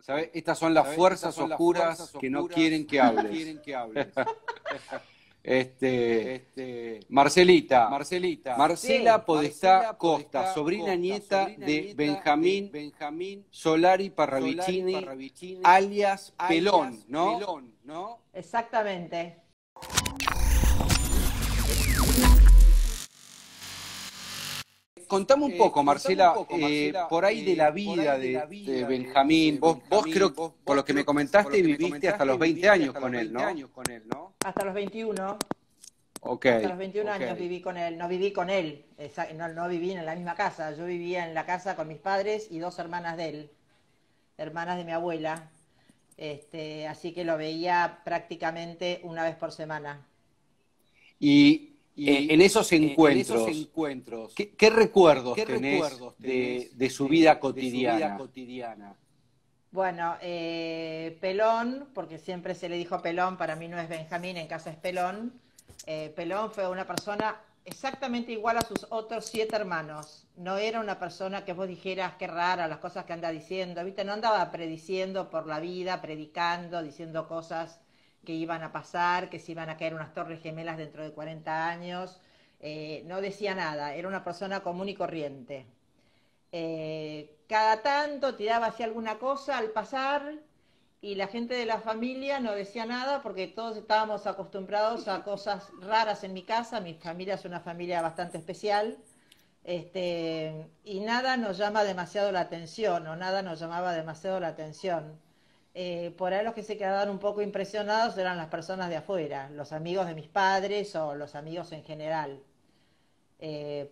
¿Sabes? Estas son las fuerzas oscuras que no quieren que hables. Marcelita, Sí. Marcela Podestá Costa, sobrina nieta de Benjamín Solari Parravicini, alias Pelón, ¿no? Exactamente. Contame un poco, Marcela, por ahí de la vida de Benjamín. Vos creo, por lo que me comentaste, viviste hasta los 20 años con él, ¿no? Hasta los 21. Ok, Hasta los 21 años viví con él. No viví con él. No viví en la misma casa. Yo vivía en la casa con mis padres y dos hermanas de él. Hermanas de mi abuela. Así que lo veía prácticamente una vez por semana. Y en esos encuentros, ¿qué recuerdos tenés de su vida cotidiana? Bueno, Pelón, porque siempre se le dijo Pelón, para mí no es Benjamín, en casa es Pelón. Pelón fue una persona exactamente igual a sus otros 7 hermanos. No era una persona que vos dijeras qué rara las cosas que anda diciendo, ¿viste? No andaba prediciendo por la vida, predicando, diciendo cosas que iban a pasar, que se iban a caer unas torres gemelas dentro de 40 años. No decía nada, era una persona común y corriente. Cada tanto tiraba hacia alguna cosa al pasar y la gente de la familia no decía nada porque todos estábamos acostumbrados a cosas raras en mi casa. Mi familia es una familia bastante especial, y nada nos llama demasiado la atención o nada nos llamaba demasiado la atención. Por ahí los que se quedaban un poco impresionados eran las personas de afuera, los amigos de mis padres o los amigos en general,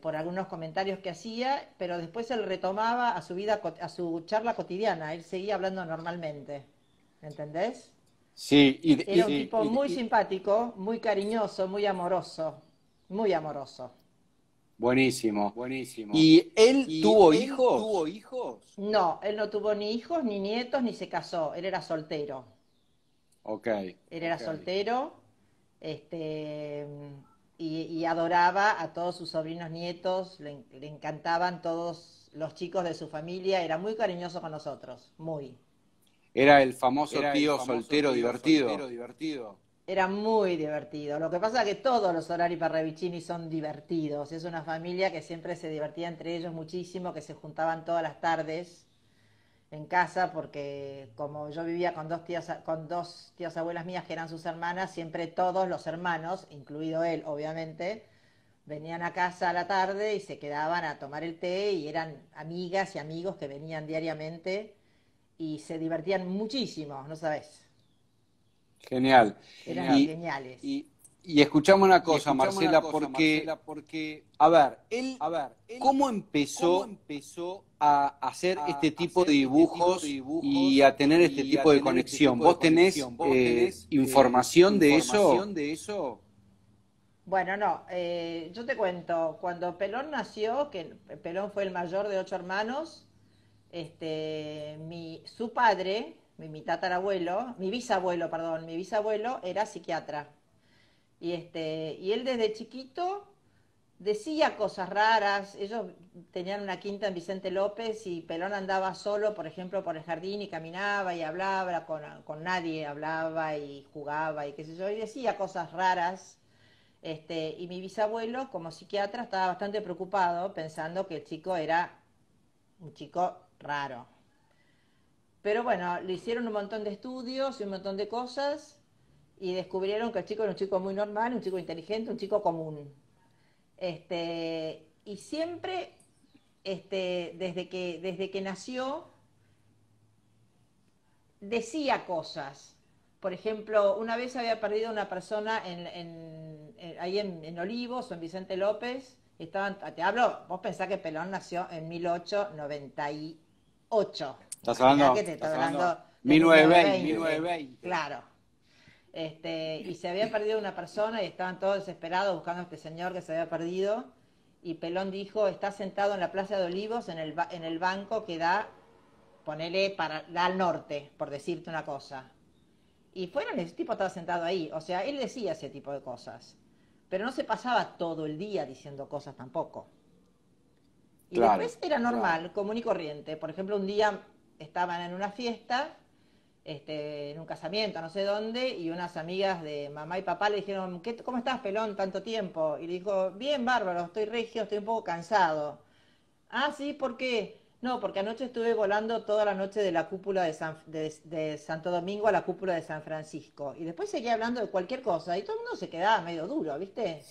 por algunos comentarios que hacía, pero después él retomaba a su vida, a su charla cotidiana, él seguía hablando normalmente, ¿entendés? Sí, Era un tipo muy simpático, muy cariñoso, muy amoroso, muy amoroso. buenísimo. ¿Y él tuvo hijos? No, él no tuvo ni hijos, ni nietos, ni se casó, él era soltero. Ok. Él era soltero, este, y adoraba a todos sus sobrinos nietos, le encantaban todos los chicos de su familia, era muy cariñoso con nosotros, muy. Era el famoso tío soltero divertido. Era muy divertido. Lo que pasa es que todos los Solari Parravicini son divertidos. Es una familia que siempre se divertía entre ellos muchísimo, que se juntaban todas las tardes en casa, porque como yo vivía con dos tías abuelas mías que eran sus hermanas, siempre todos los hermanos, incluido él obviamente, venían a casa a la tarde y se quedaban a tomar el té y eran amigas y amigos que venían diariamente y se divertían muchísimo, ¿no sabes? Genial. Eran Y, geniales. y escuchame una cosa, Marcela, porque, a ver, él, ¿cómo empezó a hacer este tipo de dibujos y a tener este tipo de conexión? ¿Vos tenés información de eso? Bueno, no, yo te cuento, cuando Pelón nació, que Pelón fue el mayor de 8 hermanos, su padre, mi tatarabuelo, mi bisabuelo era psiquiatra. Y él desde chiquito decía cosas raras. Ellos tenían una quinta en Vicente López y Pelón andaba solo, por ejemplo, por el jardín y caminaba y hablaba con nadie, hablaba y jugaba y qué sé yo, y decía cosas raras. Y mi bisabuelo, como psiquiatra, estaba bastante preocupado pensando que el chico era un chico raro. Pero bueno, le hicieron un montón de estudios y un montón de cosas y descubrieron que el chico era un chico muy normal, un chico inteligente, un chico común. Y siempre, desde que nació, decía cosas. Por ejemplo, una vez había perdido una persona ahí en Olivos o en Vicente López. Te hablo, vos pensás que Pelón nació en 1898. ¿Estás Imaginá hablando? que te estoy hablando de 1920, 1920. Claro. Y se había perdido una persona y estaban todos desesperados buscando a este señor que se había perdido. Y Pelón dijo, está sentado en la Plaza de Olivos en el banco que da al norte, por decirte una cosa. Y ese tipo estaba sentado ahí. O sea, él decía ese tipo de cosas. Pero no se pasaba todo el día diciendo cosas tampoco. Y Claro. después era normal, común y corriente. Por ejemplo, un día estaban en una fiesta, en un casamiento, no sé dónde, y unas amigas de mamá y papá le dijeron, ¿cómo estás, Pelón, tanto tiempo? Y le dijo, bien, bárbaro, estoy regio, estoy un poco cansado. Ah, sí, ¿por qué? No, porque anoche estuve volando toda la noche de la cúpula de Santo Domingo a la cúpula de San Francisco. Y después seguía hablando de cualquier cosa y todo el mundo se quedaba medio duro, ¿viste?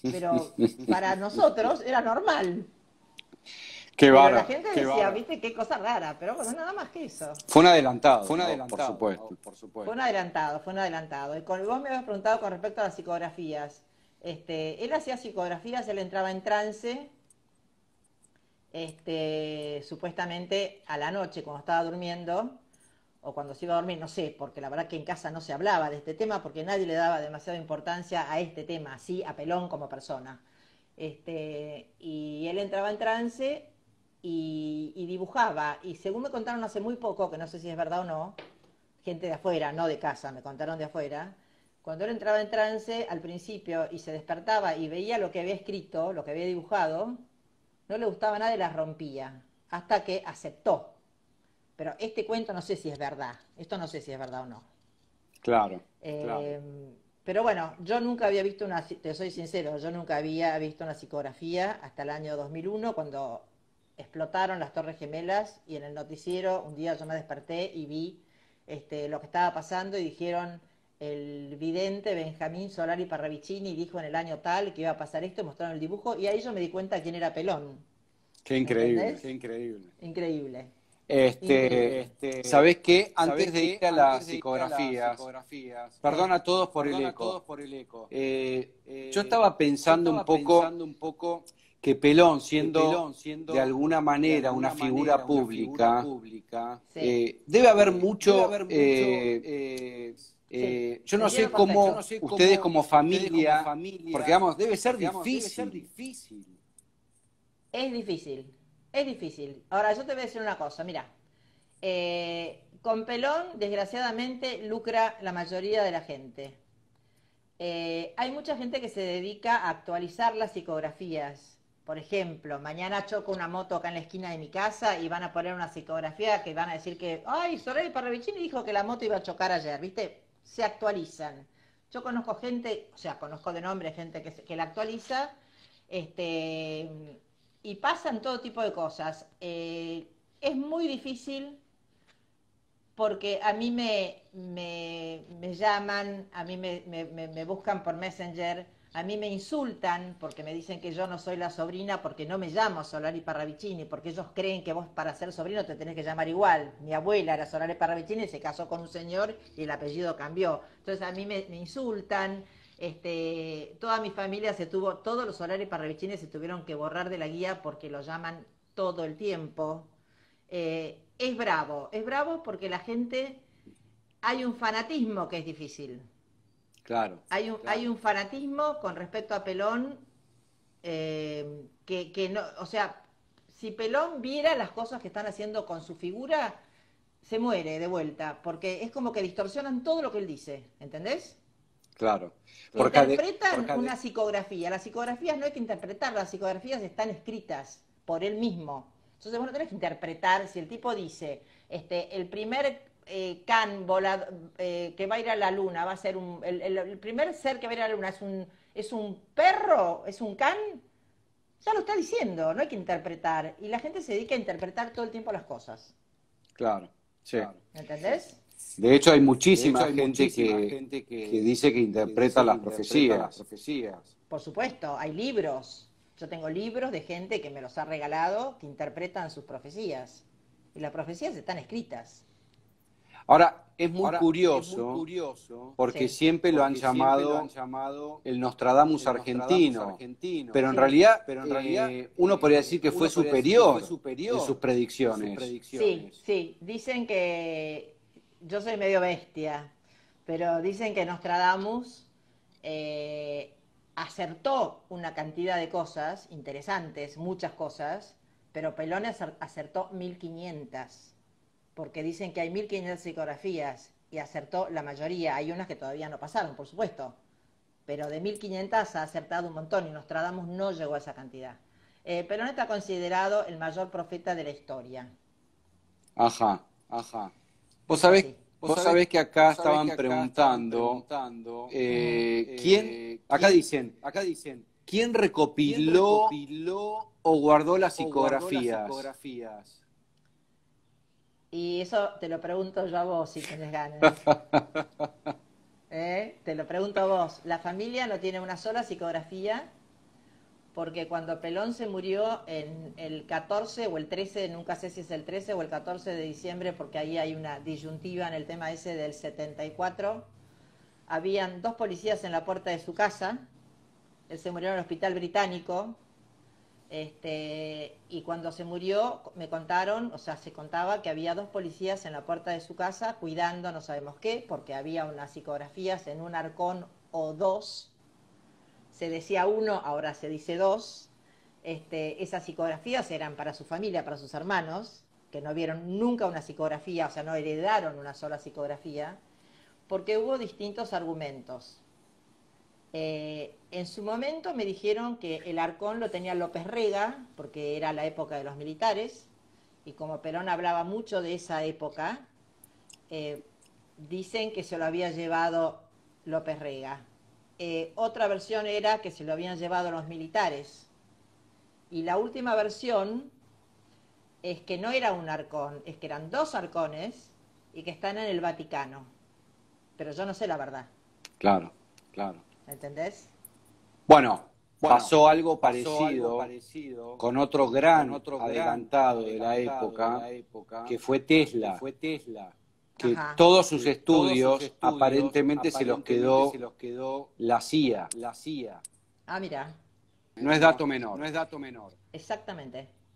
Pero para nosotros era normal. Qué Pero la bárbaro, gente qué decía, bárbaro. ¿viste? Qué cosa rara. Pero bueno, nada más que eso. Fue un adelantado, Fue un por adelantado, supuesto. por Fue un supuesto. adelantado, fue un adelantado. Vos me habías preguntado con respecto a las psicografías. Él hacía psicografías, él entraba en trance, supuestamente a la noche cuando estaba durmiendo, o cuando se iba a dormir, no sé, porque la verdad que en casa no se hablaba de este tema porque nadie le daba demasiada importancia a este tema, así a Pelón como persona. Y él entraba en trance y dibujaba, y según me contaron hace muy poco, que no sé si es verdad o no, gente de afuera, no de casa, me contaron de afuera, cuando él entraba en trance al principio y se despertaba y veía lo que había escrito, lo que había dibujado, no le gustaba nada y las rompía, hasta que aceptó. Pero este cuento no sé si es verdad, esto no sé si es verdad o no. Claro, claro. Eh, pero bueno, yo nunca había visto te soy sincero, yo nunca había visto una psicografía hasta el año 2001, cuando explotaron las Torres Gemelas, y en el noticiero un día yo me desperté y vi lo que estaba pasando, y dijeron, el vidente Benjamín Solari Parravicini dijo en el año tal que iba a pasar esto, y mostraron el dibujo, y ahí yo me di cuenta quién era Pelón. Qué increíble. ¿Entendés? Qué increíble. Increíble. Este, Increíble. ¿Sabés qué? Antes ¿Sabés de qué? ir a las Antes de ir a las psicografías, psicografías, perdón a todos por el perdón a eco. todos por el eco. Yo estaba Yo pensando un estaba poco pensando un poco que Pelón, que siendo Pelón, de siendo alguna de manera una alguna figura manera una figura pública, pública, Sí, debe haber debe mucho, haber mucho, sí, yo te no entiendo sé yo no cómo perfecto. sé ustedes cómo como ustedes como familia, porque familia, vamos, debe ser porque vamos, debe ser difícil. difícil. Es difícil, es difícil. Ahora, yo te voy a decir una cosa, mira, con Pelón, desgraciadamente, lucra la mayoría de la gente. Hay mucha gente que se dedica a actualizar las psicografías. Por ejemplo, mañana choco una moto acá en la esquina de mi casa y van a poner una psicografía que van a decir que, ay, Soraya Parravicini dijo que la moto iba a chocar ayer, ¿viste? Se actualizan. Yo conozco gente, o sea, conozco de nombre gente que la actualiza, y pasan todo tipo de cosas. Es muy difícil porque a mí me llaman, a mí me buscan por Messenger, a mí me insultan porque me dicen que yo no soy la sobrina porque no me llamo Solari Parravicini, porque ellos creen que vos para ser sobrino te tenés que llamar igual. Mi abuela era Solari Parravicini, se casó con un señor y el apellido cambió. Entonces a mí me insultan, toda mi familia todos los Solari Parravicini se tuvieron que borrar de la guía porque lo llaman todo el tiempo. Es bravo porque la gente, hay un fanatismo que es difícil. Claro. Hay un fanatismo con respecto a Pelón, que no, o sea, si Pelón viera las cosas que están haciendo con su figura, se muere de vuelta, porque es como que distorsionan todo lo que él dice, ¿entendés? Claro. Interpretan una psicografía. Las psicografías no hay que interpretarlas, las psicografías están escritas por él mismo. Entonces vos no tenés que interpretar si el tipo dice, el primer can volado, que va a ir a la luna va a ser el primer ser que va a ir a la luna es un perro, es un can, ya lo está diciendo, no hay que interpretar. Y la gente se dedica a interpretar todo el tiempo las cosas. Claro, sí. ¿Entendés? De hecho, hay De hecho, muchísima hay gente muchísima gente que dice que que interpreta dice que las interpreta las profecías. profecías. Por supuesto, hay libros. Yo tengo libros de gente que me los ha regalado que interpretan sus profecías. Y las profecías están escritas. Ahora, es muy Ahora, es muy curioso curioso porque Sí, siempre lo han porque siempre lo han llamado llamado el Nostradamus el Nostradamus argentino, argentino, pero en sí, realidad pero en realidad uno podría decir que fue uno podría decir que fue superior en sus superior en sus predicciones. sí, predicciones. sí. Dicen que yo soy medio bestia, pero dicen que Nostradamus eh, acertó una cantidad de cosas interesantes, muchas cosas, pero Pelón acertó 1500. Porque dicen que hay 1500 psicografías y acertó la mayoría. Hay unas que todavía no pasaron, por supuesto, pero de 1500 ha acertado un montón y Nostradamus no llegó a esa cantidad. Perón está considerado el mayor profeta de la historia. Ajá, Ajá. Es así. Vos sabés que acá estaban preguntando, acá dicen, ¿quién recopiló o guardó las psicografías? Y eso te lo pregunto yo a vos si tenés ganas. Te lo pregunto a vos. La familia no tiene una sola psicografía porque cuando Pelón se murió en el 14 o el 13, nunca sé si es el 13 o el 14 de diciembre, porque ahí hay una disyuntiva en el tema ese del 74, habían 2 policías en la puerta de su casa, él se murió en el hospital británico, y cuando se murió me contaron, o sea, se contaba que había 2 policías en la puerta de su casa cuidando no sabemos qué, porque había unas psicografías en un arcón o 2, se decía 1, ahora se dice 2. Esas psicografías eran para su familia, para sus hermanos, que no vieron nunca una psicografía, o sea, no heredaron una sola psicografía, porque hubo distintos argumentos. En su momento me dijeron que el arcón lo tenía López Rega, porque era la época de los militares, y como Perón hablaba mucho de esa época, dicen que se lo había llevado López Rega. Otra versión era que se lo habían llevado los militares. Y la última versión es que no era un arcón, es que eran 2 arcones y que están en el Vaticano. Pero yo no sé la verdad. Claro. ¿Entendés? Bueno, pasó algo parecido con otro gran adelantado de la época, que fue Tesla. Que Ajá. todos sus estudios aparentemente se los quedó la CIA. Ah, mira, No es dato menor. exactamente.